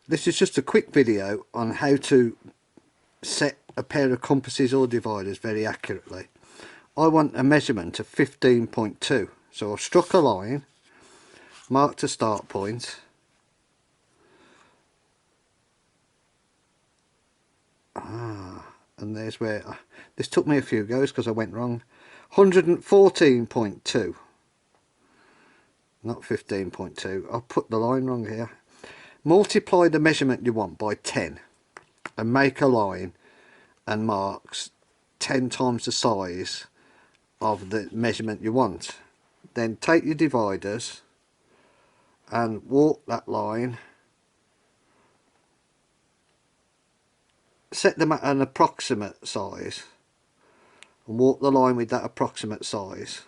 This is just a quick video on how to set a pair of compasses or dividers very accurately. I want a measurement of 15.2, so I've struck a line, marked a start point, and there's where this took me a few goes because I went wrong. 114.2, not 15.2. I'll put the line wrong here. Multiply the measurement you want by 10 and make a line and marks 10 times the size of the measurement you want. Then take your dividers and walk that line, set them at an approximate size and walk the line with that approximate size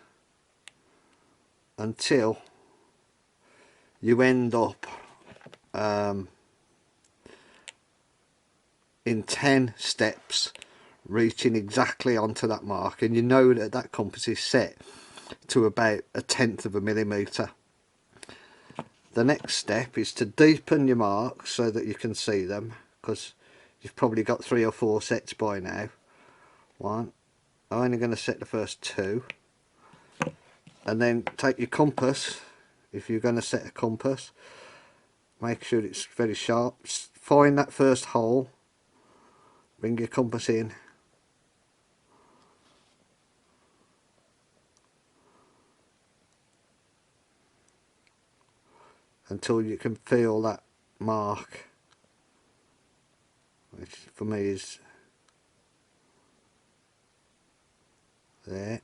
until you end up in 10 steps reaching exactly onto that mark, and you know that that compass is set to about 1/10 of a millimetre. The next step is to deepen your marks so that you can see them, because you've probably got 3 or 4 sets by now. I'm only going to set the first 2, and then take your compass. If you're going to set a compass, make sure it's very sharp. Find that first hole, bring your compass in, until you can feel that mark, which for me is there.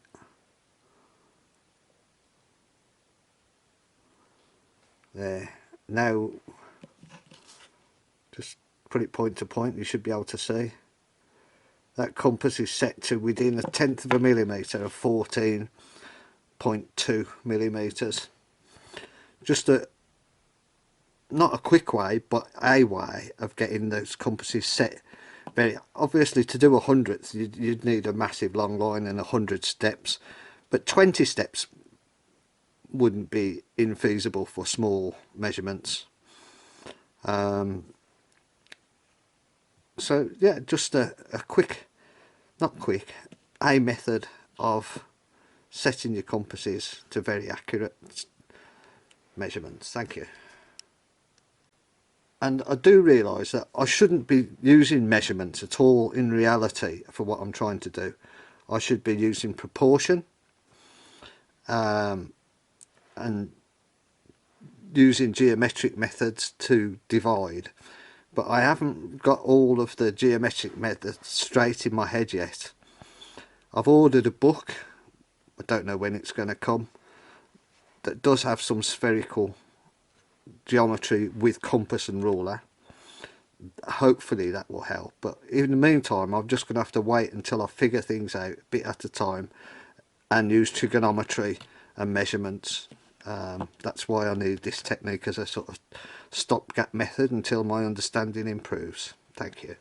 There. Now just put it point to point, you should be able to see that compass is set to within 1/10 of a millimetre of 14.2 millimetres. Just not a quick way, but a way of getting those compasses set. Very obviously, to do 100th you'd need a massive long line and 100 steps, but 20 steps wouldn't be infeasible for small measurements. So yeah, just a quick, not quick, a method of setting your compasses to very accurate measurements. Thank you. And I do realise that I shouldn't be using measurements at all in reality for what I'm trying to do. I should be using proportion and using geometric methods to divide, but I haven't got all of the geometric methods straight in my head yet. I've ordered a book, I don't know when it's going to come, that does have some spherical geometry with compass and ruler. Hopefully that will help, but in the meantime I'm just going to have to wait until I figure things out a bit at a time and use trigonometry and measurements. That's why I need this technique as a sort of stopgap method until my understanding improves. Thank you.